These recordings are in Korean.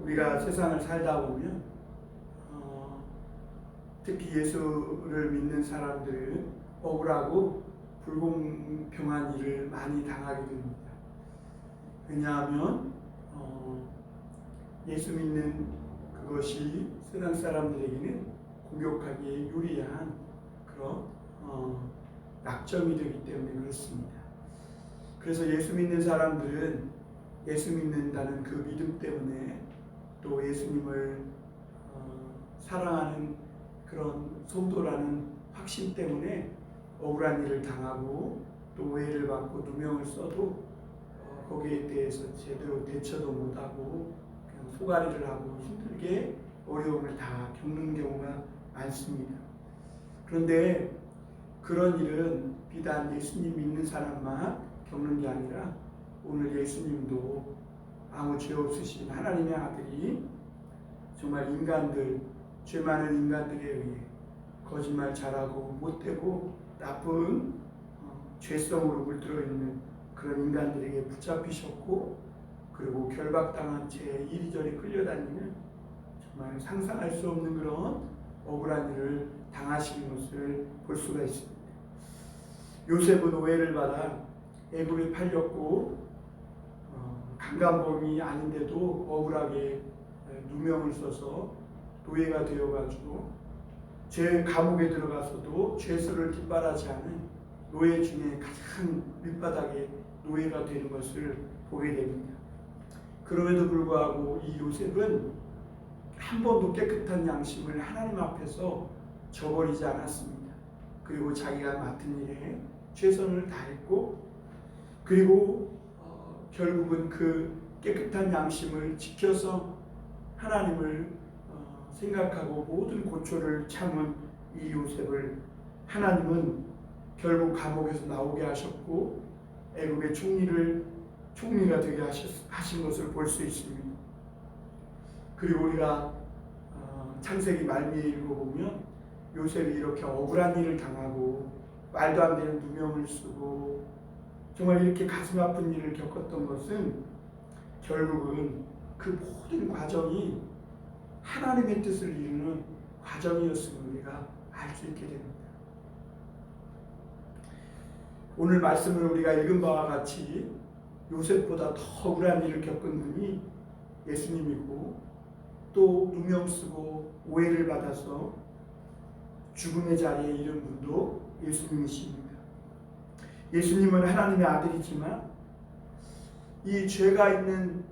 우리가 세상을 살다 보면 특히 예수를 믿는 사람들은 억울하고 불공평한 일을 많이 당하게 됩니다. 왜냐하면 예수 믿는 그것이 세상 사람들에게는 공격하기에 유리한 그런 약점이 되기 때문에 그렇습니다. 그래서 예수 믿는 사람들은 예수 믿는다는 그 믿음 때문에 또 예수님을 사랑하는 그런 성도라는 확신 때문에 억울한 일을 당하고 또 오해를 받고 누명을 써도 거기에 대해서 제대로 대처도 못하고 그냥 소가리를 하고 힘들게 어려움을 다 겪는 경우가 많습니다. 그런데 그런 일은 비단 예수님 믿는 사람만 겪는 게 아니라 오늘 예수님도 아무 죄 없으신 하나님의 아들이 정말 인간들, 죄 많은 인간들에 의해 거짓말 잘하고 못되고 나쁜 죄성으로 물들어 있는 그런 인간들에게 붙잡히셨고 그리고 결박당한 채 이리저리 끌려다니는 정말 상상할 수 없는 그런 억울한 일을 당하시는 것을 볼 수가 있습니다. 요셉은 오해를 받아 애굽에 팔렸고 강간범이 아닌데도 억울하게 누명을 써서 노예가 되어가지고 제 감옥에 들어가서도 죄수를 뒷바라지 않은 노예 중에 가장 밑바닥에 노예가 되는 것을 보게 됩니다. 그럼에도 불구하고 이 요셉은 한 번도 깨끗한 양심을 하나님 앞에서 저버리지 않았습니다. 그리고 자기가 맡은 일에 최선을 다했고 그리고 결국은 그 깨끗한 양심을 지켜서 하나님을 생각하고 모든 고초를 참은 이 요셉을 하나님은 결국 감옥에서 나오게 하셨고 애굽의 총리가 되게 하신 것을 볼 수 있습니다. 그리고 우리가 창세기 말미에 읽어보면 요셉이 이렇게 억울한 일을 당하고 말도 안 되는 누명을 쓰고 정말 이렇게 가슴 아픈 일을 겪었던 것은 결국은 그 모든 과정이 하나님의 뜻을 이루는 과정이었음을 우리가 알 수 있게 됩니다. 오늘 말씀을 우리가 읽은 바와 같이 요셉보다 더 억울한 일을 겪은 분이 예수님이고 또 누명 쓰고 오해를 받아서 죽음의 자리에 이른 분도 예수님이십니다. 예수님은 하나님의 아들이지만 이 죄가 있는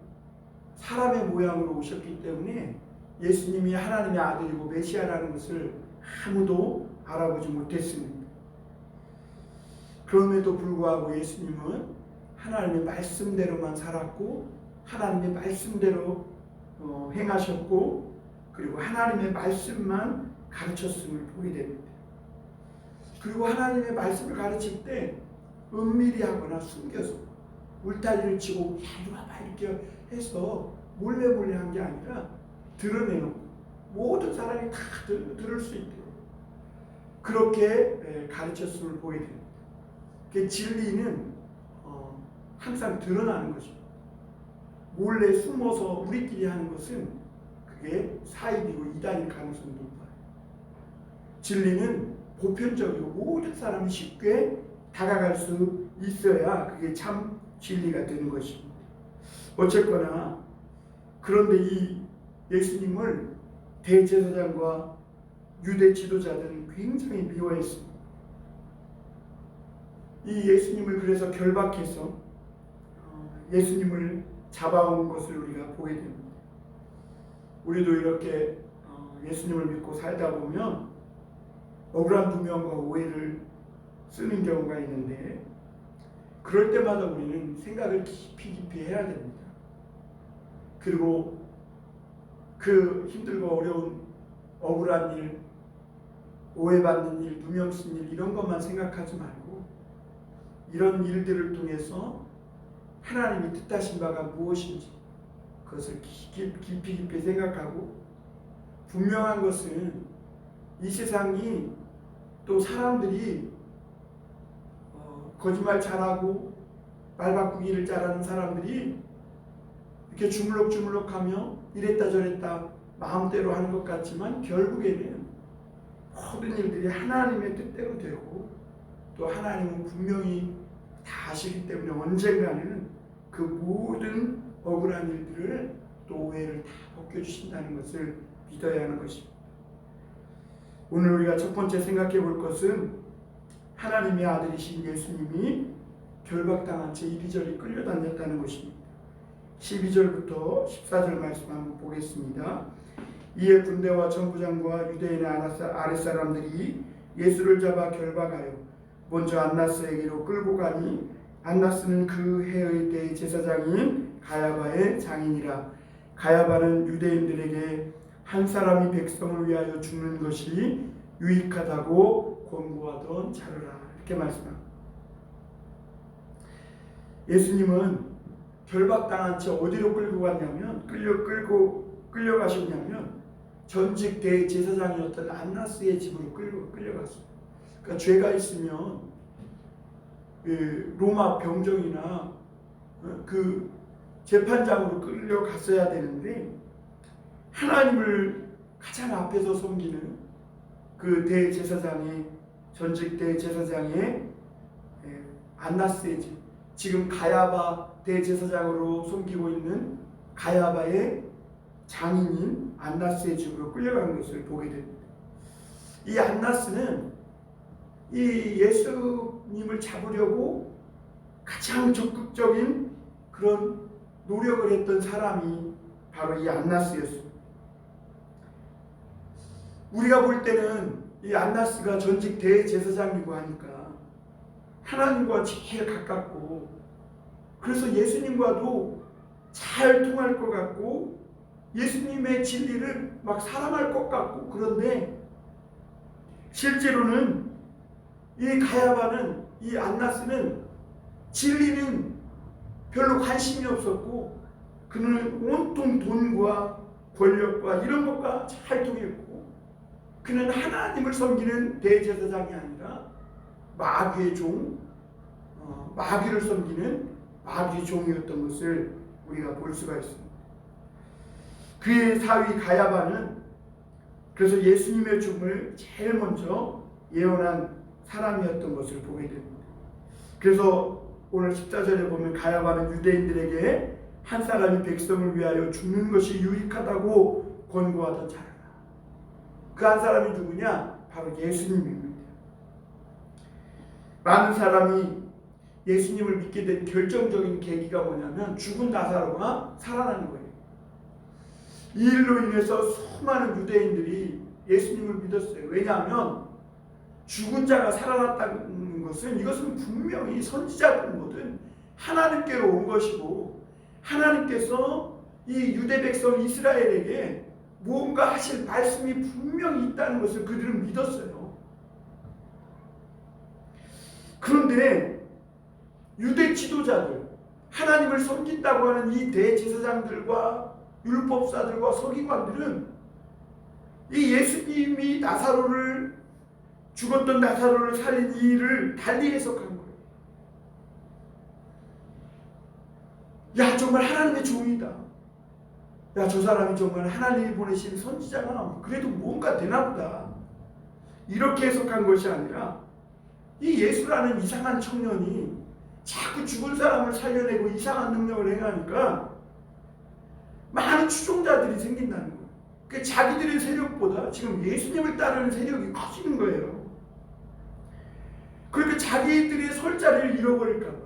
사람의 모양으로 오셨기 때문에 예수님이 하나님의 아들이고 메시아라는 것을 아무도 알아보지 못했습니다. 그럼에도 불구하고 예수님은 하나님의 말씀대로만 살았고 하나님의 말씀대로 행하셨고 그리고 하나님의 말씀만 가르쳤음을 보게 됩니다. 그리고 하나님의 말씀을 가르칠 때 은밀히 하거나 숨겨서 울타리를 치고 이리 와봐 이렇게 해서 몰래 한 게 아니라 드러내놓고 모든 사람이 다 들을 수 있도록 그렇게 가르쳤음을 보게 됩니다. 그 진리는 항상 드러나는 것입니다. 몰래 숨어서 우리끼리 하는 것은 그게 사입이고 이단일 가능성이 높아요. 진리는 보편적이고 모든 사람이 쉽게 다가갈 수 있어야 그게 참 진리가 되는 것입니다. 어쨌거나 그런데 이 예수님을 대제사장과 유대 지도자들은 굉장히 미워했습니다. 이 예수님을 그래서 결박해서 예수님을 잡아온 것을 우리가 보게 됩니다. 우리도 이렇게 예수님을 믿고 살다 보면 억울한 누명과 오해를 쓰는 경우가 있는데 그럴 때마다 우리는 생각을 깊이 해야 됩니다. 그리고 그 힘들고 어려운 억울한 일, 오해받는 일, 누명 쓴 일 이런 것만 생각하지 말고 이런 일들을 통해서 하나님이 뜻하신 바가 무엇인지 그것을 깊이 생각하고 분명한 것은 이 세상이 또 사람들이 거짓말 잘하고 말 바꾸기를 잘하는 사람들이 이렇게 주물럭주물럭하며 이랬다 저랬다 마음대로 하는 것 같지만 결국에는 모든 일들이 하나님의 뜻대로 되고 또 하나님은 분명히 다 아시기 때문에 언젠가는 그 모든 억울한 일들을 또 오해를 다 벗겨주신다는 것을 믿어야 하는 것입니다. 오늘 우리가 첫 번째 생각해 볼 것은 하나님의 아들이신 예수님이 결박당한 채 이리저리 끌려다녔다는 것입니다. 12절부터 14절 말씀 한번 보겠습니다. 이에 군대와 전부장과 유대인의 아랫사람들이 예수를 잡아 결박하여 먼저 안나스에게로 끌고 가니 안나스는 그 해의 대제사장인 가야바의 장인이라. 가야바는 유대인들에게 한 사람이 백성을 위하여 죽는 것이 유익하다고 권고하던 자르라. 이렇게 말씀합니다. 예수님은 결박당한 채 어디로 끌고 갔냐면 끌려가셨냐면 전직 대제사장이었던 안나스의 집으로 끌려갔어요. 그러니까 죄가 있으면 로마 병정이나 그 재판장으로 끌려갔어야 되는데 하나님을 가장 앞에서 섬기는 그 대제사장의 전직 대제사장의 안나스의 집, 지금 가야바 대제사장으로 섬기고 있는 가야바의 장인인 안나스의 집으로 끌려간 것을 보게 됩니다. 이 안나스는 이 예수님을 잡으려고 가장 적극적인 그런 노력을 했던 사람이 바로 이 안나스였습니다. 우리가 볼 때는 이 안나스가 전직 대제사장이고 하니까 하나님과 제일 가깝고 그래서 예수님과도 잘 통할 것 같고 예수님의 진리를 막 사랑할 것 같고, 그런데 실제로는 이 가야바는, 이 안나스는 진리는 별로 관심이 없었고 그는 온통 돈과 권력과 이런 것과 잘 통했고 그는 하나님을 섬기는 대제사장이 아니라 마귀의 종, 마귀를 섬기는 마귀 종이었던 것을 우리가 볼 수가 있습니다. 그의 사위 가야바는 그래서 예수님의 죽음을 제일 먼저 예언한 사람이었던 것을 보게 됩니다. 그래서 오늘 14절에 보면 가야바는 유대인들에게 한 사람이 백성을 위하여 죽는 것이 유익하다고 권고하던 자라. 그 한 사람이 누구냐? 바로 예수님입니다. 많은 사람이 예수님을 믿게 된 결정적인 계기가 뭐냐면 죽은 나사로가 살아나는 거예요. 이 일로 인해서 수많은 유대인들이 예수님을 믿었어요. 왜냐하면 죽은 자가 살아났다는 것은 이것은 분명히 선지자든 뭐든 하나님께로 온 것이고 하나님께서 이 유대 백성 이스라엘에게 무언가 하실 말씀이 분명히 있다는 것을 그들은 믿었어요. 그런데 유대 지도자들, 하나님을 섬긴다고 하는 이 대제사장들과 율법사들과 서기관들은 이 예수님이 죽었던 나사로를 살린 이 일을 달리 해석한 거예요. 야, 정말 하나님의 종이다. 야, 저 사람이 정말 하나님이 보내신 선지자가 그래도 뭔가 되나 보다. 이렇게 해석한 것이 아니라 이 예수라는 이상한 청년이 자꾸 죽은 사람을 살려내고 이상한 능력을 행하니까 많은 추종자들이 생긴다는 거예요. 그 자기들의 세력보다 지금 예수님을 따르는 세력이 커지는 거예요. 그러니까 자기들의 설자를 잃어버릴까 봐.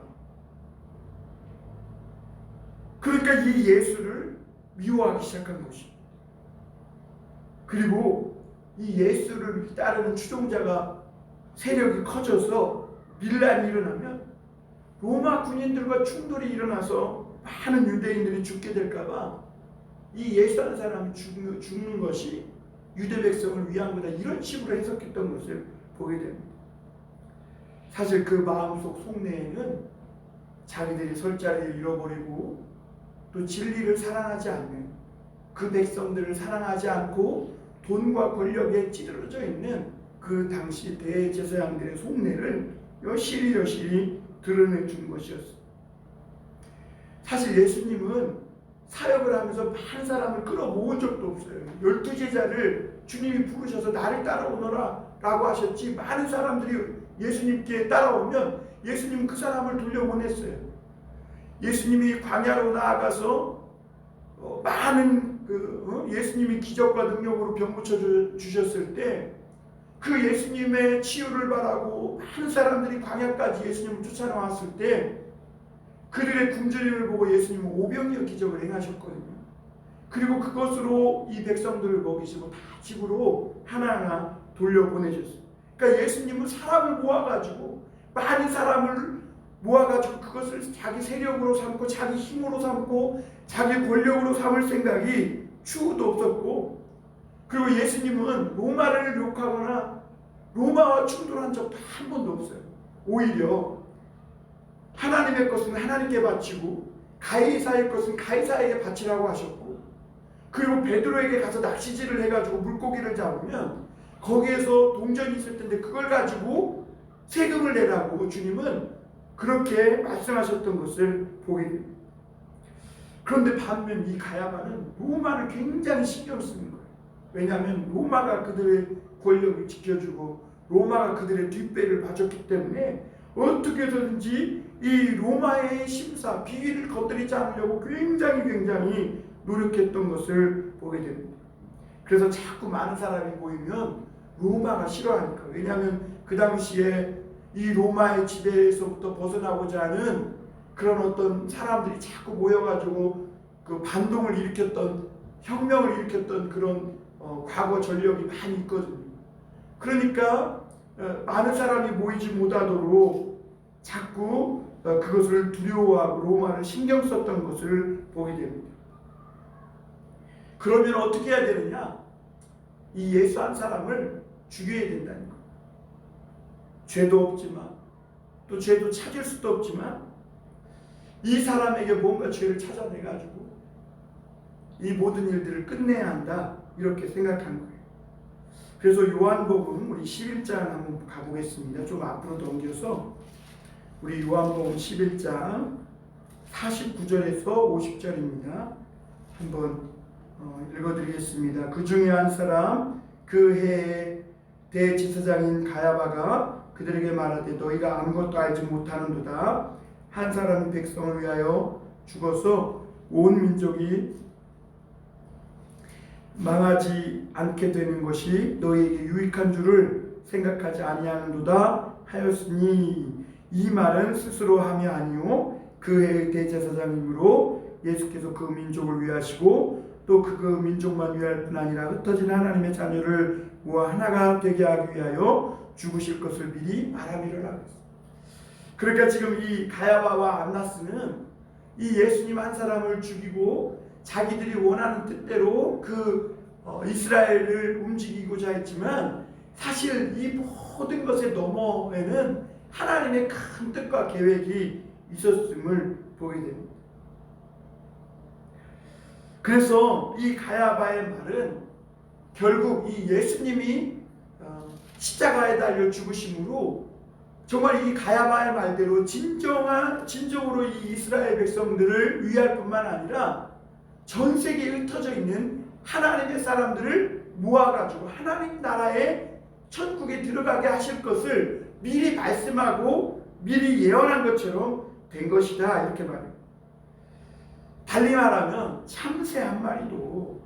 그러니까 이 예수를 미워하기 시작한 것입니다. 그리고 이 예수를 따르는 추종자가 세력이 커져서 밀란이 일어나면 로마 군인들과 충돌이 일어나서 많은 유대인들이 죽게 될까 봐 이 예수라는 사람이 죽는 것이 유대 백성을 위한 거다, 이런 식으로 해석했던 것을 보게 됩니다. 사실 그 마음속 속내에는 자기들이 설자를 잃어버리고 또 진리를 사랑하지 않는 그 백성들을 사랑하지 않고 돈과 권력에 찌들어져 있는 그 당시 대제사장들의 속내를 여실히 드러내 준 것이었습니다. 사실 예수님은 사역을 하면서 많은 사람을 끌어모은 적도 없어요. 12제자를 주님이 부르셔서 나를 따라오너라 라고 하셨지, 많은 사람들이 예수님께 따라오면 예수님은 그 사람을 돌려보냈어요. 예수님이 광야로 나아가서 많은 예수님이 기적과 능력으로 병 고쳐 주셨을 때 그 예수님의 치유를 바라고 많은 사람들이 광야까지 예수님을 쫓아나왔을 때 그들의 굶주림을 보고 예수님은 오병이어 기적을 행하셨거든요. 그리고 그것으로 이 백성들을 먹이시고 다 집으로 하나하나 돌려보내셨어요. 그러니까 예수님은 사람을 모아가지고, 많은 사람을 모아가지고 그것을 자기 세력으로 삼고 자기 힘으로 삼고 자기 권력으로 삼을 생각이 추구도 없었고, 그리고 예수님은 로마를 욕하거나 로마와 충돌한 적도 한 번도 없어요. 오히려 하나님의 것은 하나님께 바치고 가이사의 것은 가이사에게 바치라고 하셨고, 그리고 베드로에게 가서 낚시질을 해가지고 물고기를 잡으면 거기에서 동전이 있을 텐데 그걸 가지고 세금을 내라고 주님은 그렇게 말씀하셨던 것을 보게 됩니다. 그런데 반면 이 가야바는 로마를 굉장히 신경 쓰는 거예요. 왜냐하면 로마가 그들의 권력을 지켜주고 로마가 그들의 뒷배를 봐줬기 때문에 어떻게든지 이 로마의 심사, 비위를 거스르지 않으려고 굉장히 노력했던 것을 보게 됩니다. 그래서 자꾸 많은 사람이 모이면 로마가 싫어하니까. 왜냐하면 그 당시에 이 로마의 지배에서부터 벗어나고자 하는 그런 어떤 사람들이 자꾸 모여가지고 그 반동을 일으켰던, 혁명을 일으켰던 그런 과거 전력이 많이 있거든요. 그러니까 많은 사람이 모이지 못하도록 자꾸 그것을 두려워하고 로마를 신경 썼던 것을 보게 됩니다. 그러면 어떻게 해야 되느냐? 이 예수 한 사람을 죽여야 된다는 거예요. 죄도 없지만 또 죄도 찾을 수도 없지만 이 사람에게 뭔가 죄를 찾아내가지고 이 모든 일들을 끝내야 한다, 이렇게 생각한 거예요. 그래서 요한복음 우리 11장 한번 가보겠습니다. 좀 앞으로 넘겨서 우리 요한복음 11장 49절에서 50절입니다. 한번 읽어드리겠습니다. 그 중에 한 사람, 그 해의 대제사장인 가야바가 그들에게 말하되 너희가 아무것도 알지 못하는도다. 한 사람이 백성을 위하여 죽어서 온 민족이 망하지 않게 되는 것이 너희에게 유익한 줄을 생각하지 아니하는도다 하였으니, 이 말은 스스로 함이 아니요 그 해의 대제사장이므로 예수께서 그 민족을 위하시고 또 그 민족만 위할 뿐 아니라 흩어진 하나님의 자녀를 모아 하나가 되게 하기 위하여 죽으실 것을 미리 말함이라. 그러니까 지금 이 가야바와 안나스는 이 예수님 한 사람을 죽이고 자기들이 원하는 뜻대로 그 이스라엘을 움직이고자 했지만, 사실 이 모든 것의 너머에는 하나님의 큰 뜻과 계획이 있었음을 보게 됩니다. 그래서 이 가야바의 말은 결국 이 예수님이 십자가에 달려 죽으심으로 정말 이 가야바의 말대로 진정으로 이 이스라엘 백성들을 위할 뿐만 아니라 전 세계에 흩어져 있는 하나님의 사람들을 모아가지고 하나님 나라의 천국에 들어가게 하실 것을 미리 말씀하고 미리 예언한 것처럼 된 것이다, 이렇게 말해요. 달리 말하면 참새 한 마리도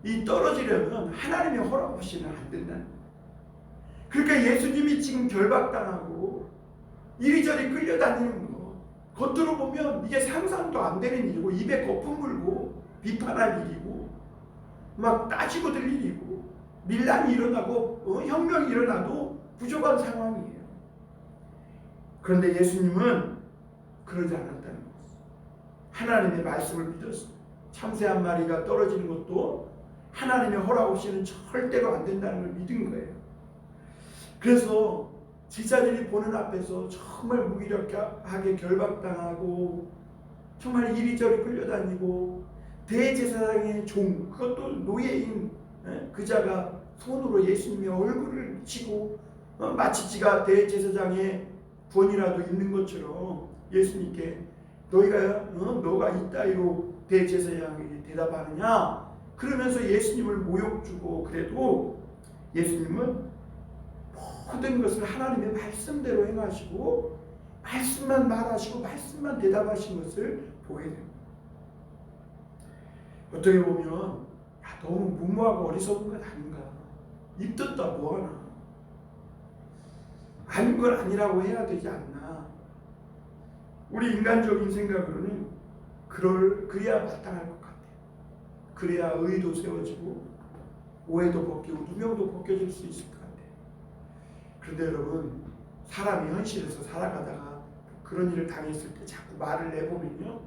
이 떨어지려면 하나님의 허락 없이는 안 된다는 거예요. 그러니까 예수님이 지금 결박당하고 이리저리 끌려다니는 거, 겉으로 보면 이게 상상도 안 되는 일이고 입에 거품 물고 비판할 일이고 막 따지고 들 일이고 밀란이 일어나고 혁명이 일어나도 부족한 상황이에요. 그런데 예수님은 그러지 않았다는 거예요. 하나님의 말씀을 믿었어요. 참새 한 마리가 떨어지는 것도 하나님의 허락 없이는 절대로 안 된다는 걸 믿은 거예요. 그래서 제자들이 보는 앞에서 정말 무기력하게 결박당하고 정말 이리저리 끌려다니고 대제사장의 종, 그것도 노예인 그자가 손으로 예수님의 얼굴을 치고 마치 지가 대제사장의 권이라도 있는 것처럼 예수님께 너가 이따위로 대제사장에게 대답하느냐? 그러면서 예수님을 모욕 주고 그래도 예수님은 모든 것을 하나님의 말씀대로 행하시고 말씀만 말하시고 말씀만 대답하신 것을 보게 됩니다. 어떻게 보면 너무 무모하고 어리석은 것 아닌가? 입 뜯다 뭐하나? 아닌 건 아니라고 해야 되지 않나? 우리 인간적인 생각으로는 그래야 마땅할 것 같아요. 그래야 의도 세워지고 오해도 벗기고 누명도 벗겨질 수 있을 것 같아요. 그런데 여러분, 사람이 현실에서 살아가다가 그런 일을 당했을 때 자꾸 말을 내보면요,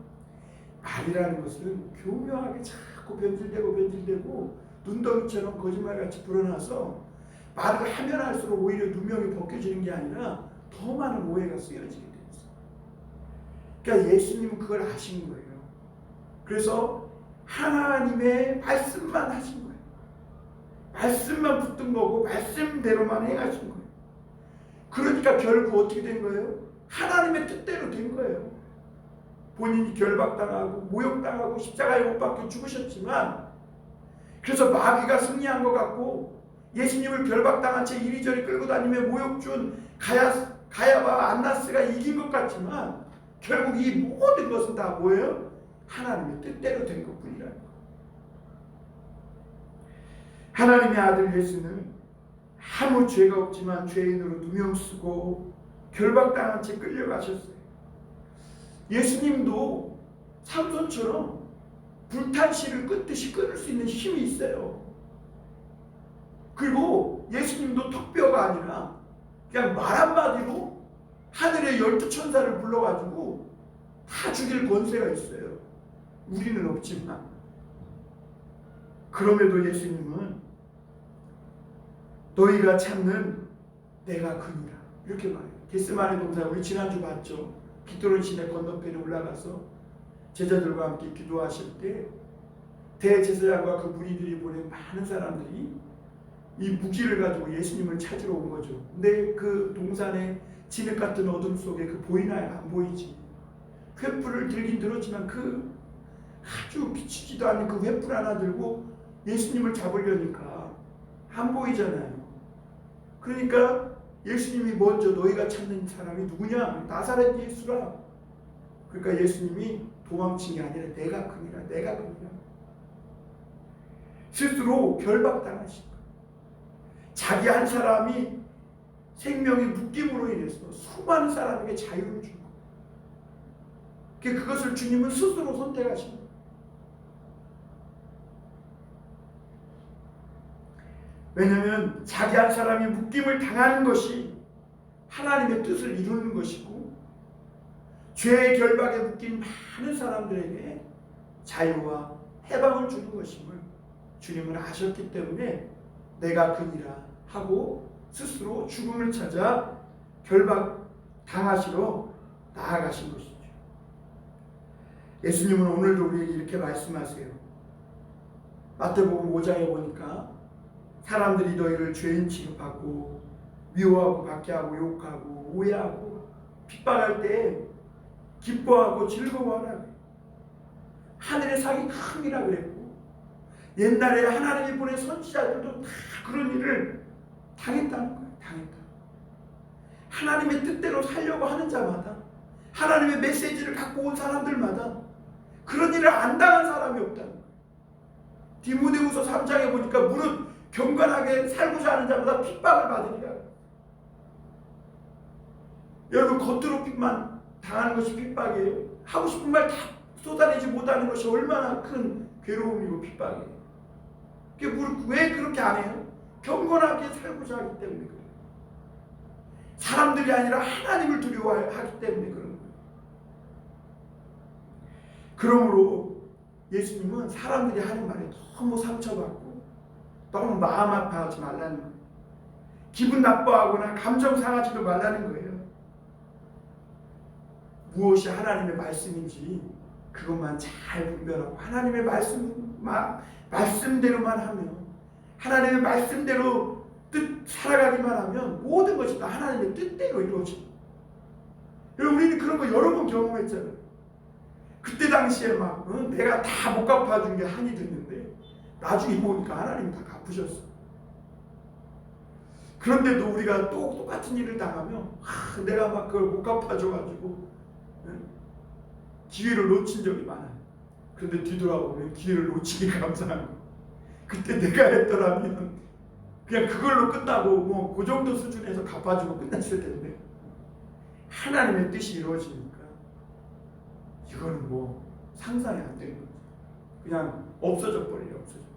말이라는 것은 교묘하게 자꾸 변질되고 눈덩이처럼 거짓말같이 불어나서 말을 하면 할수록 오히려 누명이 벗겨지는 게 아니라 더 많은 오해가 쓰여지게 되었어요. 그러니까 예수님은 그걸 아신 거예요. 그래서 하나님의 말씀만 하신 거예요. 말씀만 붙든 거고 말씀대로만 행하신 거예요. 그러니까 결국 어떻게 된 거예요? 하나님의 뜻대로 된 거예요. 본인이 결박당하고 모욕당하고 십자가에 못 박혀 죽으셨지만, 그래서 마귀가 승리한 것 같고 예수님을 결박당한 채 이리저리 끌고 다니며 모욕 준 가야바 안나스가 이긴 것 같지만 결국 이 모든 것은 다 뭐예요? 하나님의 뜻대로 된 것뿐이라는 거예요. 하나님의 아들 예수는 아무 죄가 없지만 죄인으로 누명쓰고 결박당한 채 끌려가셨어요. 예수님도 삼손처럼 불탄 실을 끊듯이 끊을 수 있는 힘이 있어요. 그리고 예수님도 턱뼈가 아니라 그냥 말 한마디로 하늘의 12천사를 불러가지고 다 죽일 권세가 있어요. 우리는 없지만. 그럼에도 예수님은 너희가 찾는 내가 그니라 이렇게 말해요. 겟세마네 동산 우리 지난주 봤죠. 기도론 시내 건너편에 올라가서 제자들과 함께 기도하실 때 대제사장과 그 무리들이 보낸 많은 사람들이 이 무기를 가지고 예수님을 찾으러 온 거죠. 근데 그 동산의 진흙 같은 어둠 속에 그 보이나요? 안 보이지. 횃불을 들긴 들었지만 그 아주 비치지도 않는 그 횃불 하나 들고 예수님을 잡으려니까 안 보이잖아요. 그러니까 예수님이 먼저 너희가 찾는 사람이 누구냐? 나사렛 예수라. 그러니까 예수님이 도망친 게 아니라 내가 그니라. 스스로 결박당하신 거예요. 자기 한 사람이 생명의 묶임으로 인해서 수많은 사람에게 자유를 준 거예요. 그것을 주님은 스스로 선택하신 거예요. 왜냐하면 자기 한 사람이 묶임을 당하는 것이 하나님의 뜻을 이루는 것이고 죄의 결박에 묶인 많은 사람들에게 자유와 해방을 주는 것임을 주님은 아셨기 때문에 내가 그니라 하고 스스로 죽음을 찾아 결박 당하시러 나아가신 것이죠. 예수님은 오늘도 우리에게 이렇게 말씀하세요. 마태복음 5장에 보니까 사람들이 너희를 죄인 취급하고 미워하고 박해하고 욕하고 오해하고 핍박할 때 기뻐하고 즐거워하라. 하늘의 상이 큼이라 그랬고 옛날에 하나님이 보낸 선지자들도 다 그런 일을 당했다는 거예요. 하나님의 뜻대로 살려고 하는 자마다 하나님의 메시지를 갖고 온 사람들마다 그런 일을 안 당한 사람이 없다는 거예요. 디모데후서 3장에 보니까 무릇 경건하게 살고자 하는 자마다 핍박을 받으리라. 여러분 겉으로만 당하는 것이 핍박이에요. 하고 싶은 말 다 쏟아내지 못하는 것이 얼마나 큰 괴로움이고 핍박이에요. 왜 그렇게 안 해요? 경건하게 살고자 하기 때문에 그래요. 사람들이 아니라 하나님을 두려워하기 때문에 그런 거예요. 그러므로 예수님은 사람들이 하는 말에 너무 상처받고 너무 마음 아파하지 말라는 거예요. 기분 나빠하거나 감정 상하지도 말라는 거예요. 무엇이 하나님의 말씀인지 그것만 잘 분별하고 하나님의 말씀대로만 하면 하나님의 말씀대로 살아가기만 하면 모든 것이 다 하나님의 뜻대로 이루어집니다. 여러분 우리는 그런 거 여러 번 경험했잖아요. 그때 당시에 막 내가 다 못 갚아준 게 한이 됐는데 나중에 보니까 하나님 다 갚으셨어. 그런데도 우리가 또 똑같은 일을 당하면 내가 막 그걸 못 갚아줘가지고 기회를 놓친 적이 많아요. 그런데 뒤돌아보면 기회를 놓치기 감사한 거. 그때 내가 했더라면 그냥 그걸로 끝나고 뭐 그 정도 수준에서 갚아주고 끝났을 텐데 하나님의 뜻이 이루어지니까 이거는 뭐 상상이 안 되는 거죠. 그냥 없어져 버려요. 없어져 버려요.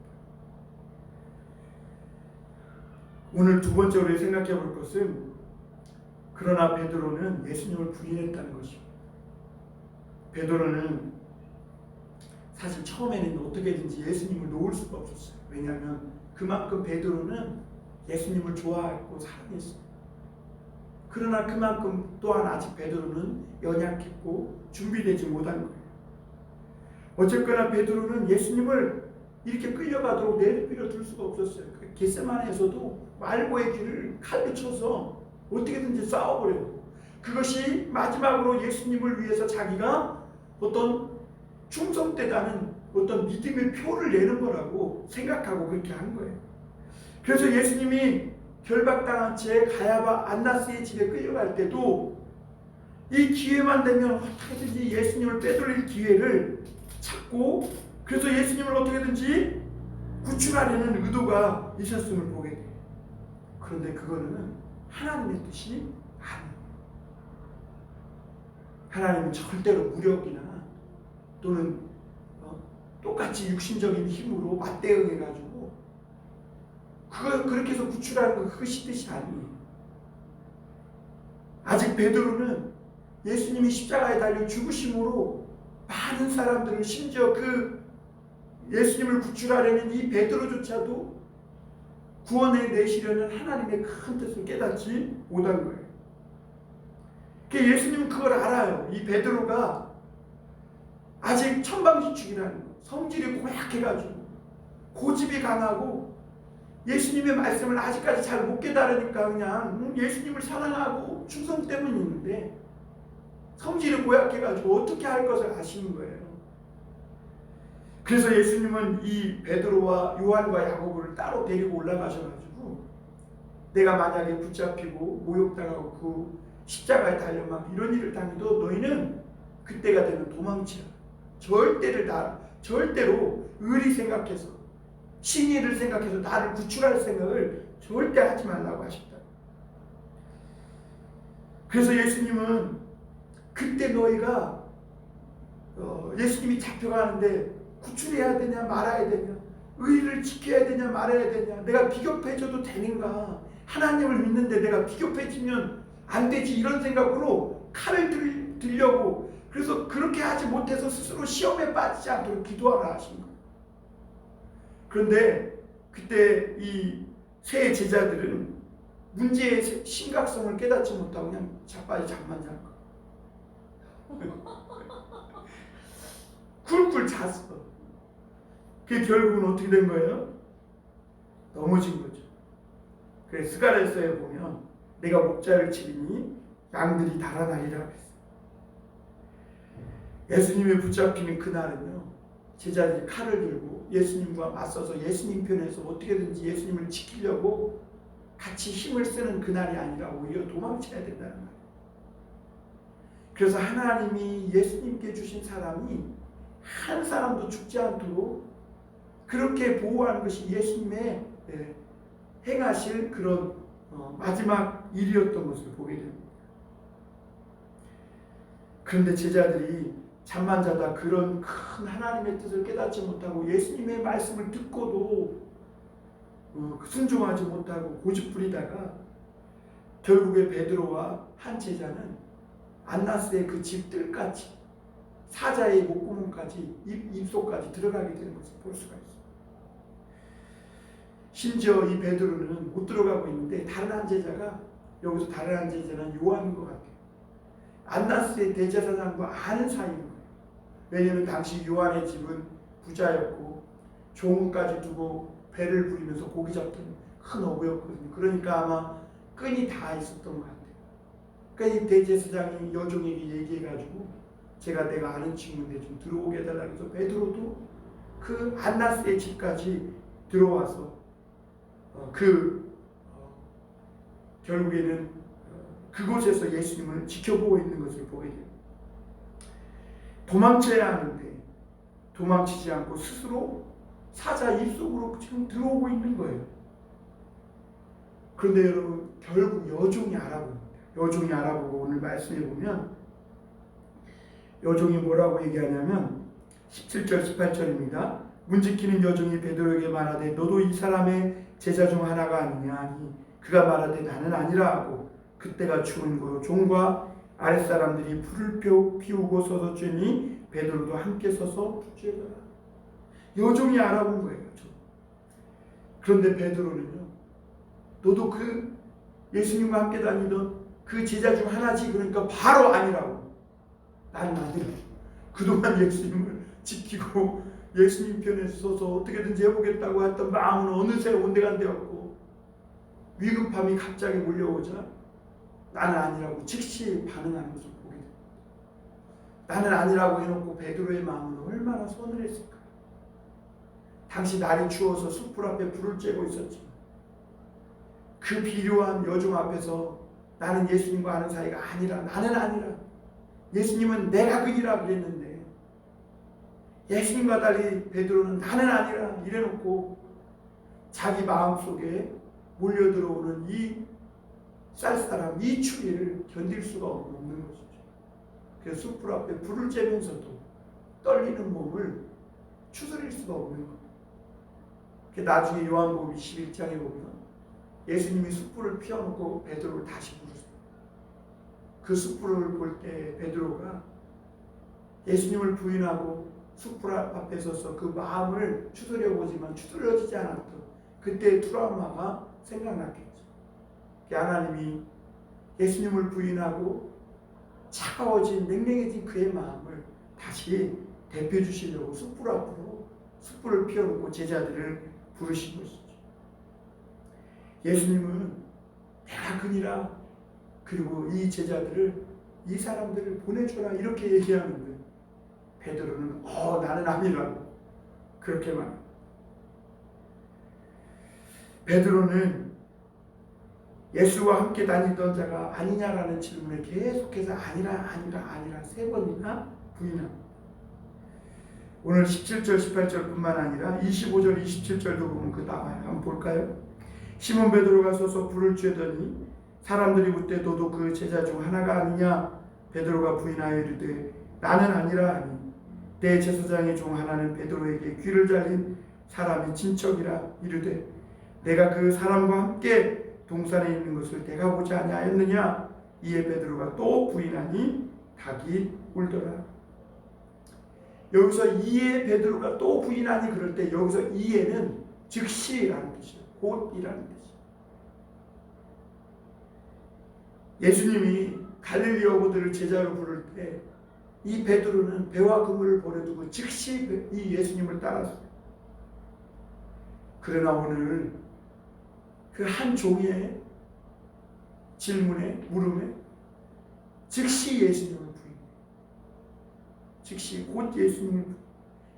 오늘 두 번째로 생각해 볼 것은 그러나 베드로는 예수님을 부인했다는 것입니다. 베드로는 사실 처음에는 어떻게든지 예수님을 놓을 수가 없었어요. 왜냐하면 그만큼 베드로는 예수님을 좋아했고 사랑했어요. 그러나 그만큼 또한 아직 베드로는 연약했고 준비되지 못한 거예요. 어쨌거나 베드로는 예수님을 이렇게 끌려가도록 내버려 둘 수가 없었어요. 겟세마네에서도 말고의 길을 칼로 쳐서 어떻게든지 싸워버려요. 그것이 마지막으로 예수님을 위해서 자기가 어떤 충성되다는 어떤 믿음의 표를 내는 거라고 생각하고 그렇게 한 거예요. 그래서 예수님이 결박당한 채 가야바 안나스의 집에 끌려갈 때도 이 기회만 되면 어떻게든지 예수님을 빼돌릴 기회를 찾고 그래서 예수님을 어떻게든지 구출하려는 의도가 있었음을 보게 돼요. 그런데 그거는 하나님의 뜻이 아니에요. 하나님은 절대로 무력이나 또는 똑같이 육신적인 힘으로 맞대응해가지고 그렇게 해서 구출하는 거 그것이 뜻이 아니에요. 아직 베드로는 예수님이 십자가에 달려 죽으심으로 많은 사람들을 심지어 그 예수님을 구출하려는 이 베드로조차도 구원해 내시려는 하나님의 큰 뜻을 깨닫지 못한 거예요. 예수님은 그걸 알아요. 이 베드로가 아직 천방지축이라는 거, 성질이 고약해가지고 고집이 강하고 예수님의 말씀을 아직까지 잘 못 깨달으니까 그냥 예수님을 사랑하고 충성 때문이 있는데 성질이 고약해가지고 어떻게 할 것을 아시는 거예요. 그래서 예수님은 이 베드로와 요한과 야고보를 따로 데리고 올라가셔가지고 내가 만약에 붙잡히고 모욕당하고 그 십자가에 달려 막 이런 일을 당해도 너희는 그때가 되면 도망치라. 절대로 의리 생각해서 신의를 생각해서 나를 구출할 생각을 절대 하지 말라고 하셨다. 그래서 예수님은 그때 너희가 예수님이 잡혀가는데 구출해야 되냐 말아야 되냐, 의리를 지켜야 되냐 말아야 되냐, 내가 비겁해져도 되는가, 하나님을 믿는데 내가 비겁해지면 안 되지, 이런 생각으로 칼을 들려고, 그래서 그렇게 하지 못해서 스스로 시험에 빠지지 않도록 기도하라 하신 거예요. 그런데 그때 이 세 제자들은 문제의 심각성을 깨닫지 못하고 그냥 자빠지 잠만 잔 거예요. 쿨쿨 잤어. 그게 결국은 어떻게 된 거예요? 넘어진 거죠. 그래서 스가랴서에 보면 내가 목자를 치리니 양들이 달아나리라 그랬어요. 예수님이 붙잡히는 그날은요, 제자들이 칼을 들고 예수님과 맞서서 예수님 편에서 어떻게든지 예수님을 지키려고 같이 힘을 쓰는 그날이 아니라 오히려 도망쳐야 된다는 거예요. 그래서 하나님이 예수님께 주신 사람이 한 사람도 죽지 않도록 그렇게 보호하는 것이 예수님의 행하실 그런 마지막 일이었던 것을 보게 됩니다. 그런데 제자들이 잠만 자다 그런 큰 하나님의 뜻을 깨닫지 못하고 예수님의 말씀을 듣고도 순종하지 못하고 고집부리다가 결국에 베드로와 한 제자는 안나스의 그 집 뜰까지, 사자의 목구멍까지, 입속까지 들어가게 되는 것을 볼 수가 있어요. 심지어 이 베드로는 못 들어가고 있는데 다른 한 제자가, 여기서 다른 한 제자는 요한인 것 같아요. 안나스의 대제사장과 아는 사이인 거예요. 왜냐하면 당시 요한의 집은 부자였고 종까지 두고 배를 부리면서 고기 잡던 큰 어부였거든요. 그러니까 아마 끈이 다 있었던 것 같아요. 그러니까 이 대제사장이 여종에게 얘기해가지고 내가 아는 친구인데 좀 들어오게 해달라 해서 베드로도 그 안나스의 집까지 들어와서 결국에는 그곳에서 예수님을 지켜보고 있는 것을 보게 돼요. 도망쳐야 하는데 도망치지 않고 스스로 사자 입속으로 지금 들어오고 있는 거예요. 그런데 여러분, 결국 여종이 알아봅니다. 여종이 알아보고 오늘 말씀해 보면 여종이 뭐라고 얘기하냐면 17절 18절입니다. 문지키는 여종이 베드로에게 말하되 너도 이 사람의 제자 중 하나가 아니냐 하니 그가 말하되 나는 아니라 하고 그때가 추운 고로 종과 아랫사람들이 불을 피우고 서서 쬐니 베드로도 함께 서서 쬐더라. 여종이 알아본 거예요. 그런데 베드로는요, 너도 그 예수님과 함께 다니던 그 제자 중 하나지. 그러니까 바로 아니라고. 나는 아니라. 그동안 예수님을 지키고 예수님 편에 서서 어떻게든지 해보겠다고 했던 마음은 어느새 온데간데였고 위급함이 갑자기 몰려오자 나는 아니라고 즉시 반응하는 것을 보게 됩니다. 나는 아니라고 해놓고 베드로의 마음은 얼마나 서늘했을까. 당시 날이 추워서 숯불 앞에 불을 쬐고 있었지만 그 비료한 여종 앞에서 나는 예수님과 하는 사이가 아니라, 나는 아니라, 예수님은 내가 그니라 그랬는데 예수님과 달리 베드로는 나는 아니라 이래놓고 자기 마음속에 몰려들어오는 이 쌀쌀함, 이 추위를 견딜 수가 없는 것이죠. 그래서 숯불 앞에 불을 쬐면서도 떨리는 몸을 추스릴 수가 없는 겁니다. 나중에 요한복음 21장에 보면 예수님이 숯불을 피워놓고 베드로를 다시 부르세요. 그 숯불을 볼 때 베드로가 예수님을 부인하고 숯불 앞에 서서 그 마음을 추스려 보지만 추스려지지 않았던 그때의 트라우마가 생각났겠죠. 하나님이 예수님을 부인하고 차가워진 냉랭해진 그의 마음을 다시 대표해 주시려고 숯불 앞으로 숯불을 피워놓고 제자들을 부르신 것이죠. 예수님은 내가 그니라, 그리고 이 제자들을, 이 사람들을 보내줘라 이렇게 얘기하는데 베드로는 나는 아니라고 그렇게 말합니다. 베드로는 예수와 함께 다니던 자가 아니냐라는 질문에 계속해서 아니라 세 번이나 부인합니다. 오늘 17절 18절뿐만 아니라 25절 27절도 보면 그 나와요. 한번 볼까요? 시몬 베드로가 서서 불을 쬐더니 사람들이 묻되 너도 그 제자 중 하나가 아니냐? 베드로가 부인하여 이르되 나는 아니라 하니 대제사장의 종 하나는 베드로에게 귀를 잘린 사람이 친척이라 이르되 내가 그 사람과 함께 동산에 있는 것을 내가 보지 아니하였느냐? 이에 베드로가 또 부인하니 닭이 울더라. 여기서 이에 베드로가 또 부인하니 그럴 때 여기서 이에는 즉시라는 뜻이에요. 곧이라는 뜻이에요. 예수님이 갈릴리 어부들을 제자로 부를 때 이 베드로는 배와 그물을 버려두고 즉시 이 예수님을 따랐어요. 그러나 오늘 그 한 종의 질문에, 물음에 즉시 예수님을 부인해요. 즉시 곧 예수님을 부인해요.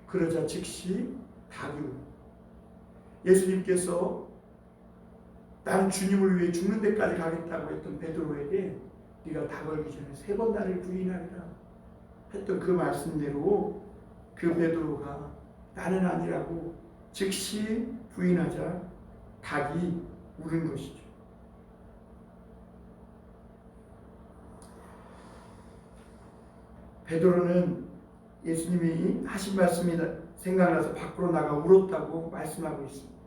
그러자 즉시 닭이 울어요. 예수님께서 나는 주님을 위해 죽는 데까지 가겠다고 했던 베드로에게 네가 닭 얼기 전에 3번 나를 부인하리라 했던 그 말씀대로 그 베드로가 나는 아니라고 즉시 부인하자 닭이 울은 것이죠. 베드로는 예수님이 하신 말씀이 생각나서 밖으로 나가 울었다고 말씀하고 있습니다.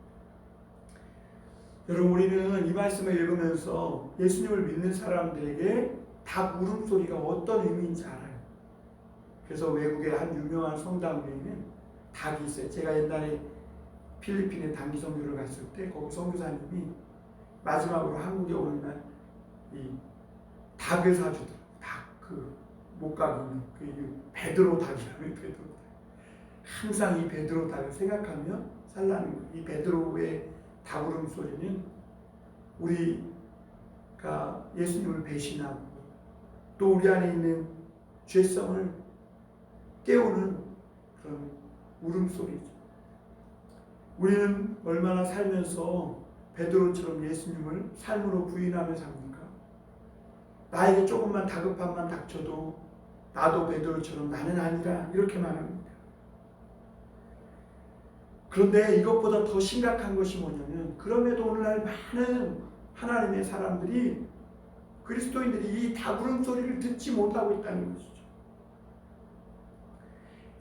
여러분, 우리는 이 말씀을 읽으면서 예수님을 믿는 사람들에게 닭 울음소리가 어떤 의미인지 알아요. 그래서 외국의 한 유명한 성당에는 닭이 있어요. 제가 옛날에 필리핀에 단기 선교를 갔을 때 거기 선교사님이 마지막으로 한국에 오는 날 이 닭을 사주더라고요. 닭, 목각이는 그 베드로 닭이라는 베드로 닭. 항상 이 베드로 닭을 생각하며 살라는 거예요. 이 베드로의 닭 울음소리는 우리가 예수님을 배신하고 또 우리 안에 있는 죄성을 깨우는 그런 울음소리죠. 우리는 얼마나 살면서 베드로처럼 예수님을 삶으로 부인하며 삽니까? 나에게 조금만 다급함만 닥쳐도 나도 베드로처럼 나는 아니라 이렇게 말합니다. 그런데 이것보다 더 심각한 것이 뭐냐면, 그럼에도 오늘날 많은 하나님의 사람들이, 그리스도인들이 이 닭 울음소리를 듣지 못하고 있다는 것이죠.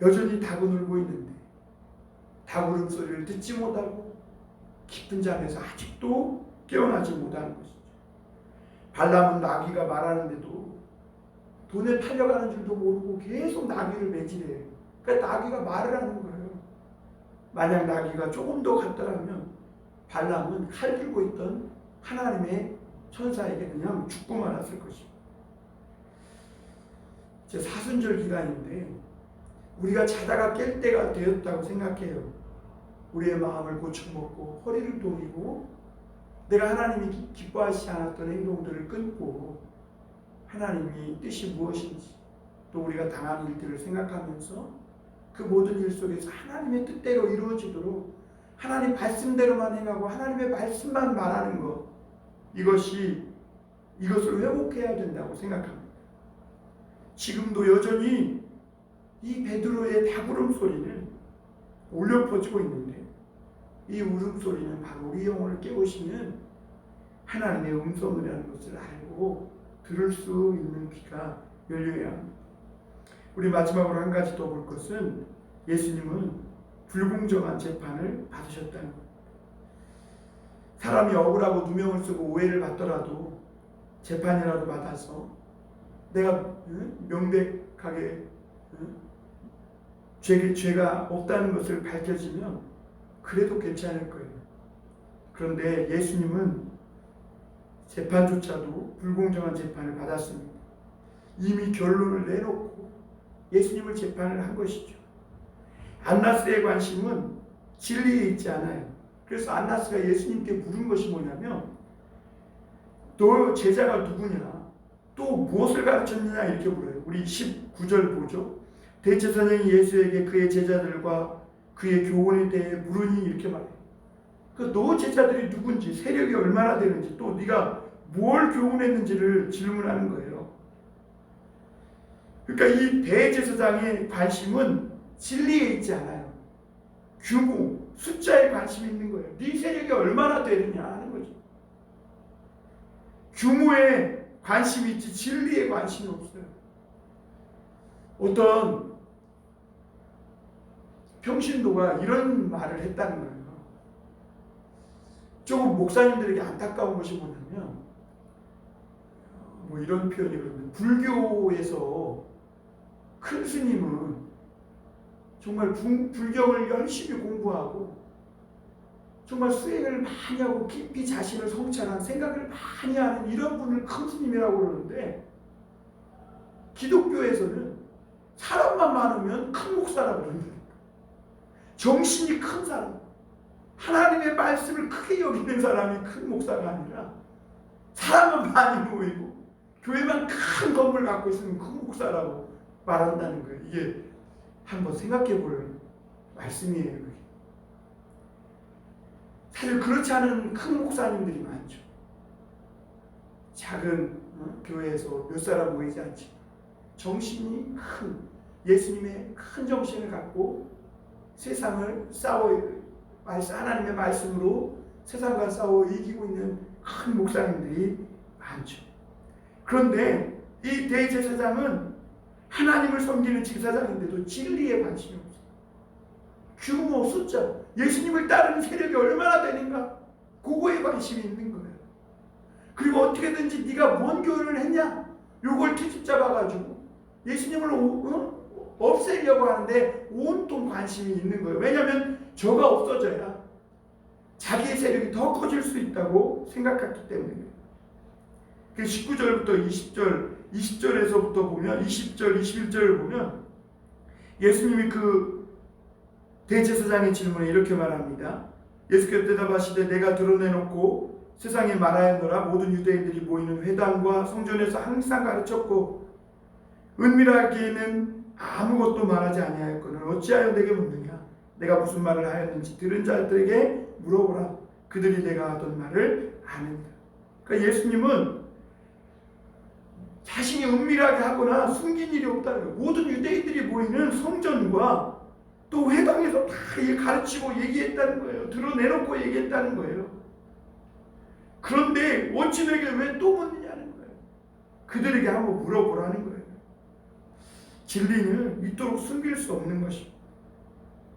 여전히 닭은 울고 있는데 닭 울음소리를 듣지 못하고 깊은 잠에서 아직도 깨어나지 못하는 것이죠. 발람은 나귀가 말하는데도 돈에 팔려가는 줄도 모르고 계속 나귀를 매질해요. 그러니까 나귀가 말을 하는 거예요. 만약 나귀가 조금 더 갔더라면 발람은 칼 들고 있던 하나님의 천사에게 그냥 죽고 말았을 것입니다. 이제 사순절 기간인데 우리가 자다가 깰 때가 되었다고 생각해요. 우리의 마음을 고쳐먹고 허리를 돌리고 내가 하나님이 기뻐하시지 않았던 행동들을 끊고 하나님이 뜻이 무엇인지, 또 우리가 당한 일들을 생각하면서 그 모든 일 속에서 하나님의 뜻대로 이루어지도록 하나님 말씀대로만 행하고 하나님의 말씀만 말하는 것, 이것을 회복해야 된다고 생각합니다. 지금도 여전히 이 베드로의 닭 울음소리는 울려 퍼지고 있는데, 이 울음소리는 바로 우리 영혼을 깨우시는 하나님의 음성이라는 것을 알고 들을 수 있는 귀가 열려야 합니다. 우리 마지막으로 한 가지 더 볼 것은, 예수님은 불공정한 재판을 받으셨다는 것. 사람이 억울하고 누명을 쓰고 오해를 받더라도 재판이라도 받아서 내가 명백하게 죄가 없다는 것을 밝혀지면 그래도 괜찮을 거예요. 그런데 예수님은 재판조차도 불공정한 재판을 받았습니다. 이미 결론을 내놓고 예수님을 재판을 한 것이죠. 안나스의 관심은 진리에 있지 않아요. 그래서 안나스가 예수님께 물은 것이 뭐냐면, 너 제자가 누구냐? 또 무엇을 가르쳤느냐? 이렇게 물어요. 우리 19절 보죠. 대제사장이 예수에게 그의 제자들과 그의 교훈에 대해 물으니 이렇게 말해요. 너 제자들이 누군지, 세력이 얼마나 되는지, 또 네가 뭘 교훈했는지를 질문하는 거예요. 그러니까 이 대제사장의 관심은 진리에 있지 않아요. 규모, 숫자에 관심이 있는 거예요. 네 세력이 얼마나 되느냐 하는 거죠. 규모에 관심이 있지 진리에 관심이 없어요. 어떤 평신도가 이런 말을 했다는 거예요. 조금 목사님들에게 안타까운 것이 뭐냐면, 이런 표현이거든요. 불교에서 큰 스님은 정말 불경을 열심히 공부하고 정말 수행을 많이 하고 깊이 자신을 성찰한 생각을 많이 하는 이런 분을 큰 스님이라고 그러는데, 기독교에서는 사람만 많으면 큰 목사라고 그런다. 정신이 큰 사람, 하나님의 말씀을 크게 여기는 사람이 큰 목사가 아니라 사람만 많이 모이고 교회만 큰 건물 갖고 있으면 큰 목사라고 말한다는 거예요. 이게 한번 생각해 볼 말씀이에요. 그게. 사실 그렇지 않은 큰 목사님들이 많죠. 작은 교회에서 몇 사람 모이지 않지. 정신이 큰, 예수님의 큰 정신을 갖고 세상을 하나님의 말씀으로 세상과 싸워 이기고 있는 큰 목사님들이 많죠. 그런데 이 대제사장은 하나님을 섬기는 제사장인데도 진리에 관심이 없어요. 규모, 숫자, 예수님을 따르는 세력이 얼마나 되는가, 그거에 관심이 있는 거예요. 그리고 어떻게든지 네가 뭔 교훈을 했냐, 요걸 트집 잡아가지고 예수님을 없애려고 하는데 온통 관심이 있는 거예요. 왜냐하면 저가 없어져야 자기의 세력이 더 커질 수 있다고 생각했기 때문에. 19절부터 20절에서부터 보면, 20절, 21절을 보면 예수님이 그 대제사장의 질문에 이렇게 말합니다. 예수께서 대답하시되 내가 드러내놓고 세상에 말하였노라. 모든 유대인들이 모이는 회당과 성전에서 항상 가르쳤고 은밀하게는 아무것도 말하지 아니하였거늘 어찌하여 내게 묻느냐. 내가 무슨 말을 하였는지 들은 자들에게 물어보라. 그들이 내가 하던 말을 아느니라. 그러니까 예수님은 자신이 은밀하게 하거나 숨긴 일이 없다는 거예요. 모든 유대인들이 모이는 성전과 또 회당에서 다 가르치고 얘기했다는 거예요. 드러내놓고 얘기했다는 거예요. 그런데 어찌 내게 왜 또 묻느냐는 거예요. 그들에게 한번 물어보라는 거예요. 진리는 이토록 숨길 수 없는 것입니다.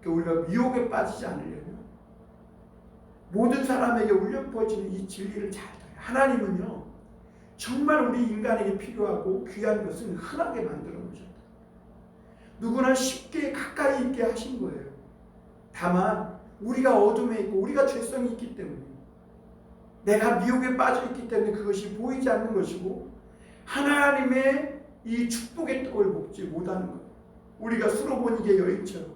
그러니까 우리가 미혹에 빠지지 않으려면 모든 사람에게 울려 퍼지는 이 진리를 잘 들어요. 하나님은요 정말 우리 인간에게 필요하고 귀한 것은 흔하게 만들어 놓으셨다. 누구나 쉽게 가까이 있게 하신 거예요. 다만 우리가 어둠에 있고 우리가 죄성이 있기 때문에 내가 미혹에 빠져 있기 때문에 그것이 보이지 않는 것이고 하나님의 이 축복의 떡을 먹지 못하는 거예요. 우리가 수로보니게 여인처럼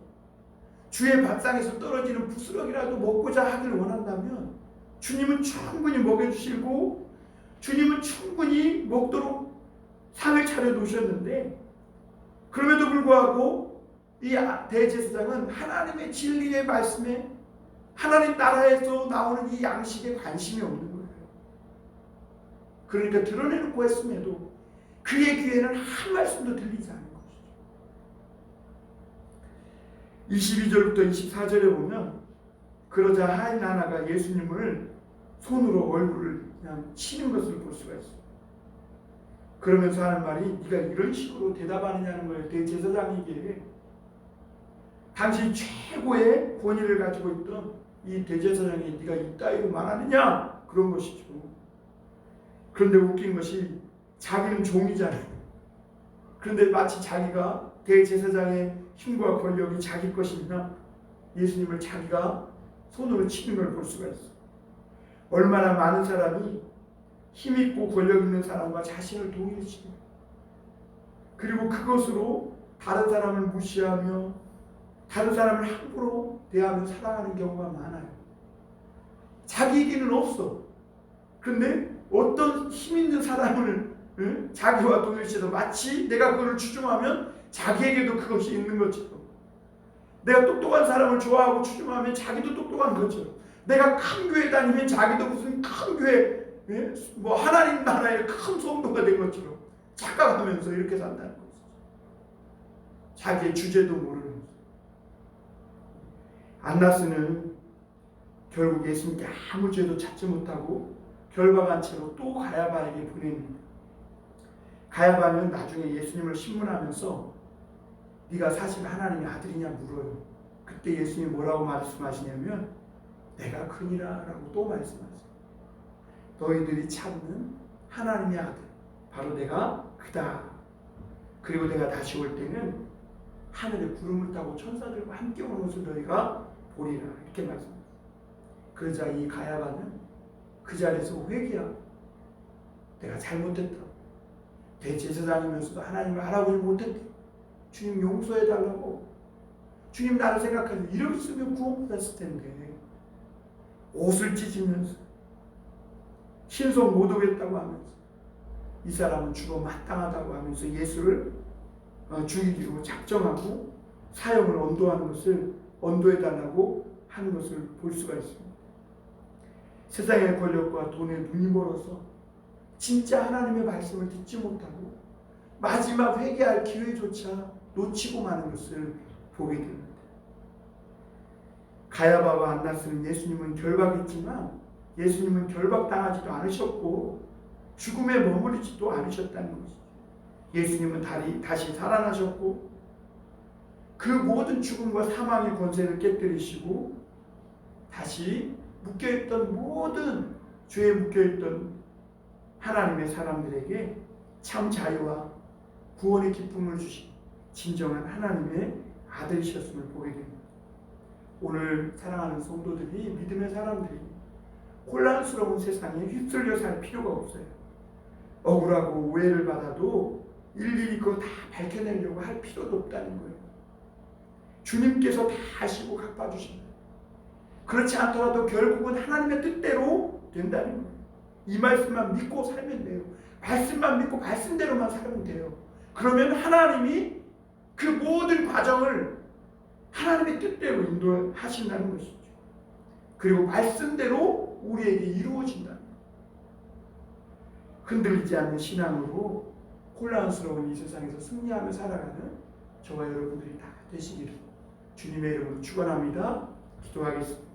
주의 밥상에서 떨어지는 부스럭이라도 먹고자 하길 원한다면 주님은 충분히 먹여주시고 주님은 충분히 먹도록 상을 차려놓으셨는데 그럼에도 불구하고 이 대제사장은 하나님의 진리의 말씀에 하나님 나라에서 나오는 이 양식에 관심이 없는 거예요. 그러니까 드러내놓고 했음에도 그의 귀에는 한 말씀도 들리지 않는 것이죠. 22절부터 24절에 보면 그러자 하인 하나가 예수님을 손으로 얼굴을 그냥 치는 것을 볼 수가 있어요. 그러면서 하는 말이 네가 이런 식으로 대답하느냐는 거예요. 대제사장에게 당시 최고의 권위를 가지고 있던 이 대제사장이 네가 이따위로 말하느냐 그런 것이죠. 그런데 웃긴 것이 자기는 종이잖아요. 그런데 마치 자기가 대제사장의 힘과 권력이 자기 것이냐 예수님을 자기가 손으로 치는 걸 볼 수가 있어요. 얼마나 많은 사람이 힘있고 권력 있는 사람과 자신을 동일시해요. 그리고 그것으로 다른 사람을 무시하며 다른 사람을 함부로 대하며 살아가는 경우가 많아요. 자기에게는 없어. 그런데 어떤 힘 있는 사람을 자기와 동일시해서 마치 내가 그걸 추종하면 자기에게도 그것이 있는 것처럼 내가 똑똑한 사람을 좋아하고 추종하면 자기도 똑똑한 것처럼 내가 큰 교회 다니면 자기도 무슨 큰 교회 뭐 하나님 나라의 큰 성도가 된 것처럼 착각하면서 이렇게 산다는 거죠. 자기의 주제도 모르는 거죠. 안나스는 결국 예수님께 아무 죄도 찾지 못하고 결박한 채로 또 가야바에게 보냅니다. 가야바는 나중에 예수님을 신문하면서 네가 사실 하나님의 아들이냐 물어요. 그때 예수님이 뭐라고 말씀하시냐면 내가 그니라 라고 또 말씀하세요. 너희들이 찾는 하나님의 아들 바로 내가 그다. 그리고 내가 다시 올 때는 하늘에 구름을 타고 천사들과 함께 오는 것을 너희가 보리라 이렇게 말씀합니다. 그러자 이 가야바는 그 자리에서 회개하고 내가 잘못했다. 대제사장이면서도 하나님을 알아보지 못했다. 주님 용서해달라고. 주님 나를 생각해서 이랬으면 구원받았을 텐데 옷을 찢으면서 신성 못 오겠다고 하면서 이 사람은 주로 마땅하다고 하면서 예수를 죽이기로 작정하고 사형을 언도해달라고 하는 것을 볼 수가 있습니다. 세상의 권력과 돈에 눈이 멀어서 진짜 하나님의 말씀을 듣지 못하고 마지막 회개할 기회조차 놓치고 마는 것을 보게 됩니다. 가야바와 안나스는 예수님은 결박했지만 예수님은 결박당하지도 않으셨고 죽음에 머무르지도 않으셨다는 것이죠. 예수님은 다시 살아나셨고 그 모든 죽음과 사망의 권세를 깨뜨리시고 다시 묶여있던 모든 죄에 묶여있던 하나님의 사람들에게 참 자유와 구원의 기쁨을 주신 진정한 하나님의 아들이셨음을 보게 됩니다. 오늘 사랑하는 성도들이 믿음의 사람들이 혼란스러운 세상에 휩쓸려 살 필요가 없어요. 억울하고 오해를 받아도 일일이 그거 다 밝혀내려고 할 필요도 없다는 거예요. 주님께서 다 아시고 갚아주신다. 그렇지 않더라도 결국은 하나님의 뜻대로 된다는 거예요. 이 말씀만 믿고 살면 돼요. 말씀만 믿고 말씀대로만 살면 돼요. 그러면 하나님이 그 모든 과정을 하나님의 뜻대로 인도하신다는 것이죠. 그리고 말씀대로 우리에게 이루어진다. 흔들리지 않는 신앙으로 혼란스러운 이 세상에서 승리하며 살아가는 저와 여러분들이 다 되시기를 주님의 이름으로 축원합니다. 기도하겠습니다.